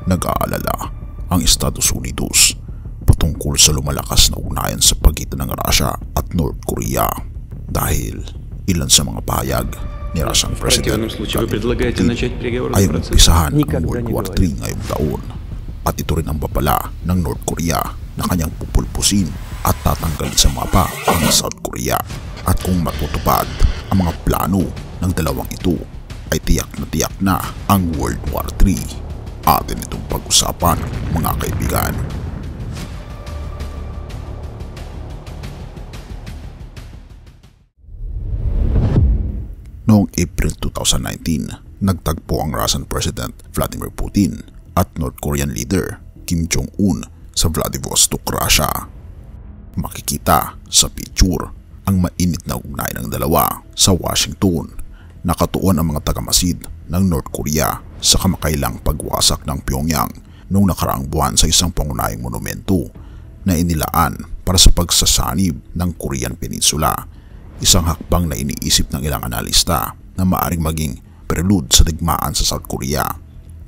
nag-aalala ang Estados Unidos patungkol sa lumalakas na ugnayan sa pagitan ng Russia at North Korea dahil ilan sa mga pahayag ni Russian President ay umpisahan ang World War III ngayong taon at ito rin ang babala ng North Korea na kanyang pupulpusin at tatanggalin sa mapa ang South Korea. At kung matutupad ang mga plano ng dalawang ito ay tiyak na ang World War III. Atin itong pag-usapan mga kaibigan. Noong April 2019, nagtagpo ang Russian President Vladimir Putin at North Korean leader Kim Jong-un sa Vladivostok, Russia. Makikita sa picture ang mainit na ugnayan ng dalawa sa Washington. Nakatuon ang mga tagamasid ng North Korea sa kamakailang pagwasak ng Pyongyang noong nakaraang buwan sa isang pangunahing monumento na inilaan para sa pagsasanib ng Korean Peninsula. Isang hakbang na iniisip ng ilang analista na maaaring maging prelude sa digmaan sa South Korea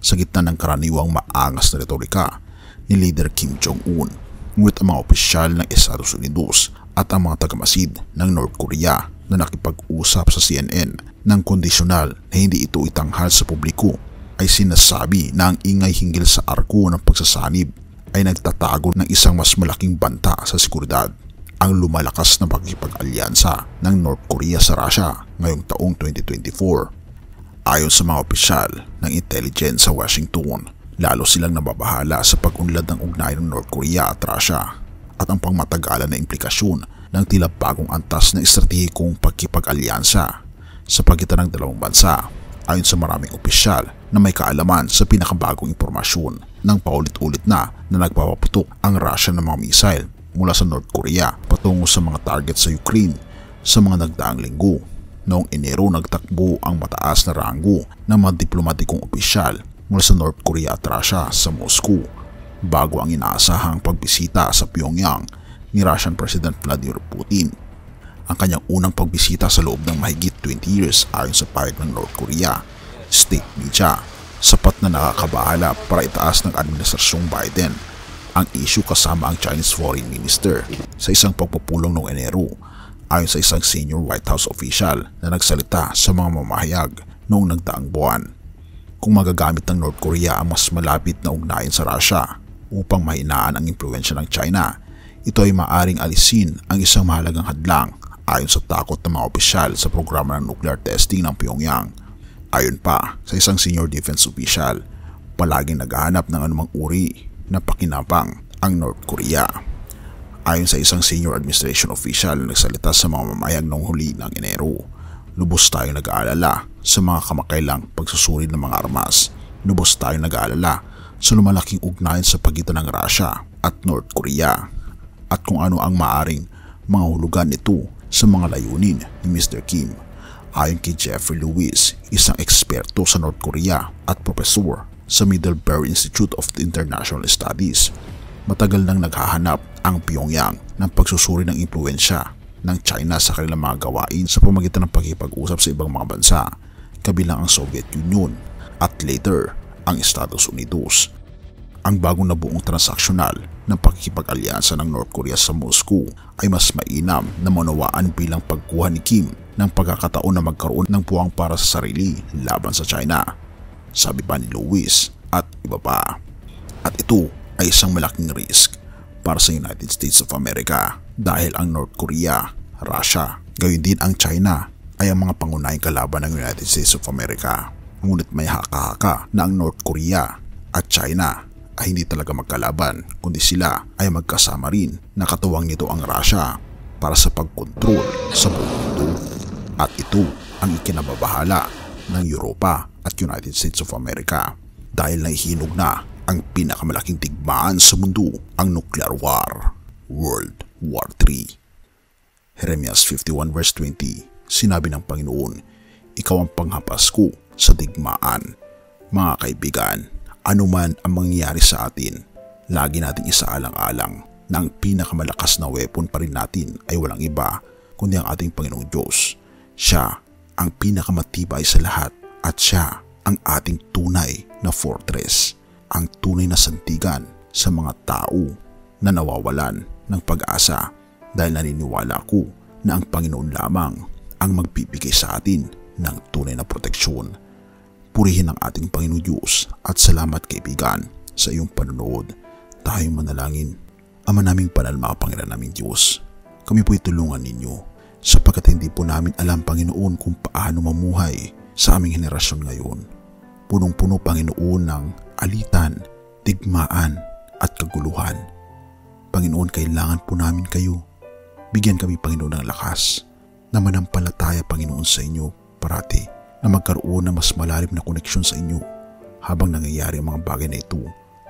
sa gitna ng karaniwang maangas na retorika ni Leader Kim Jong-un. Ngunit ang mga opisyal ng Estados Unidos at ang mga tagamasid ng North Korea na nakipag-usap sa CNN ng kondisyonal na hindi ito itanghal sa publiko ay sinasabi na ang ingay hinggil sa arko ng pagsasanib ay nagtatago ng isang mas malaking banta sa seguridad, ang lumalakas na pakikipag-alyansa ng North Korea sa Russia ngayong taong 2024. Ayon sa mga opisyal ng intelligence sa Washington, lalo silang nababahala sa pag-unlad ng ugnayan ng North Korea at Russia at ang pangmatagalan na implikasyon ng tila bagong antas na estratehikong pagkipag-alyansa sa pagitan ng dalawang bansa. Ayon sa maraming opisyal na may kaalaman sa pinakabagong impormasyon ng paulit-ulit na nagpapaputok ang Russia ng mga missile mula sa North Korea patungo sa mga target sa Ukraine sa mga nagdaang linggo. Noong Enero, nagtakbo ang mataas na ranggo ng mga diplomatikong opisyal mula sa North Korea at Russia sa Moscow bago ang inaasahang pagbisita sa Pyongyang ni Russian President Vladimir Putin. Ang kanyang unang pagbisita sa loob ng mahigit 20 years ayon sa pahayag ng North Korea state media, sapat na nakakabahala para itaas ng administrasyong Biden ang issue kasama ang Chinese Foreign Minister sa isang pagpupulong noong Enero. Ayon sa isang senior White House official na nagsalita sa mga mamahayag noong nagdaang buwan, kung magagamit ng North Korea ang mas malapit na ugnayan sa Russia upang mahinaan ang impluwensya ng China, ito ay maaring alisin ang isang mahalagang hadlang ayon sa takot ng mga opisyal sa programa ng nuclear testing ng Pyongyang. Ayon pa sa isang senior defense official, palaging naghahanap ng anumang uri na pakinabang ang North Korea. Ayon sa isang senior administration official na nagsalita sa mga mamahayag noong huli ng Enero, lubos tayong nag-aalala sa mga kamakailang pagsusuri ng mga armas. Lubos tayong nag-aalala sa lumalaking ugnayan sa pagitan ng Russia at North Korea at kung ano ang maaring mga hulugan nito sa mga layunin ni Mr. Kim. Ayon kay Jeffrey Lewis, isang eksperto sa North Korea at profesor sa Middlebury Institute of International Studies, matagal nang naghahanap ang Pyongyang ng pagsusuri ng impluwensya ng China sa kanilang mga gawain sa pamamagitan ng pakikipag-usap sa ibang mga bansa, kabilang ang Soviet Union at later ang Estados Unidos. Ang bagong nabuong transaksyonal ng pakikipag-alyansa ng North Korea sa Moscow ay mas mainam na maunawaan bilang pagkuha ni Kim ng pagkakataon na magkaroon ng puwang para sa sarili laban sa China, sabi pa ni Lewis at iba pa. At ito ay isang malaking risk para sa United States of America dahil ang North Korea, Russia, gayon din ang China ay ang mga pangunahing kalaban ng United States of America. Ngunit may haka-haka na ang North Korea at China ay hindi talaga magkalaban, kundi sila ay magkasama rin na katuwang nito ang Russia para sa pagkontrol sa buong mundo. At ito ang ikinababahala ng Europa at United States of America dahil nahihinog na ang pinakamalaking digmaan sa mundo, ang nuclear war, World War III. Jeremias 51 verse 20, sinabi ng Panginoon, ikaw ang panghapas ko sa digmaan. Mga kaibigan, anuman ang mangyayari sa atin, lagi nating isaalang-alang na ang pinakamalakas na weapon pa rin natin ay walang iba kundi ang ating Panginoong Diyos. Siya ang pinakamatibay sa lahat at siya ang ating tunay na fortress. ang tunay na sandigan sa mga tao na nawawalan ng pag-asa dahil naniniwala ko na ang Panginoon lamang ang magbibigay sa atin ng tunay na proteksyon. Purihin ang ating Panginoon Diyos at salamat kaibigan sa iyong panonood. Tayo manalangin. Ama naming banal, makapangyarihan naming Diyos, kami po'y tulungan ninyo sapagkat hindi po namin alam, Panginoon, kung paano mamuhay sa aming henerasyon ngayon. Punong-puno, Panginoon, ng alitan, digmaan at kaguluhan. Panginoon, kailangan po namin kayo. Bigyan kami, Panginoon, ng lakas na manampalataya, Panginoon, sa inyo parati, na magkaroon ng mas malalim na koneksyon sa inyo habang nangyayari ang mga bagay na ito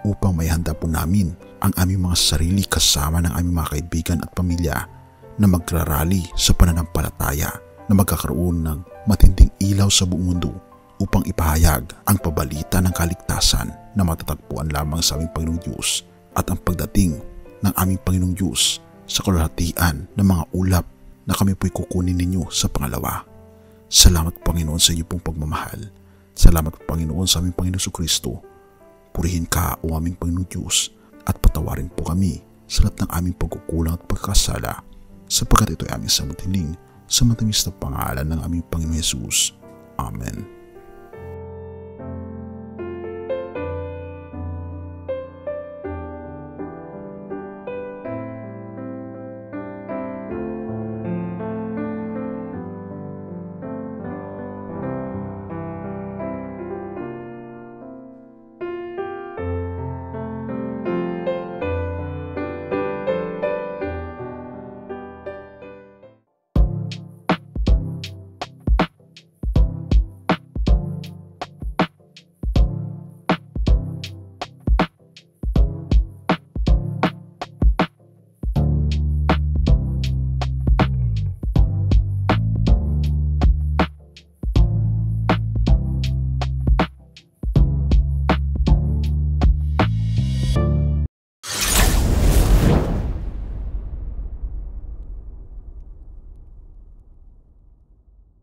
upang may handa po namin ang aming mga sarili kasama ng aming mga kaibigan at pamilya na magrarally sa pananampalataya na magkakaroon ng matinding ilaw sa buong mundo upang ipahayag ang pabalita ng kaligtasan na matatagpuan lamang sa aming Panginoong Diyos at ang pagdating ng aming Panginoong Diyos sa kalahatian ng mga ulap na kami po'y kukunin ninyo sa pangalawa. Salamat, Panginoon, sa iyo pong pagmamahal. Salamat, Panginoon, sa aming Panginoon Kristo. Purihin ka, o aming Panginoong Diyos, at patawarin po kami sa lahat ng aming pagkukulang at pagkasala, sapagkat ito ay aming samutiling sa matamis na pangalan ng aming Panginoon Jesus. Amen.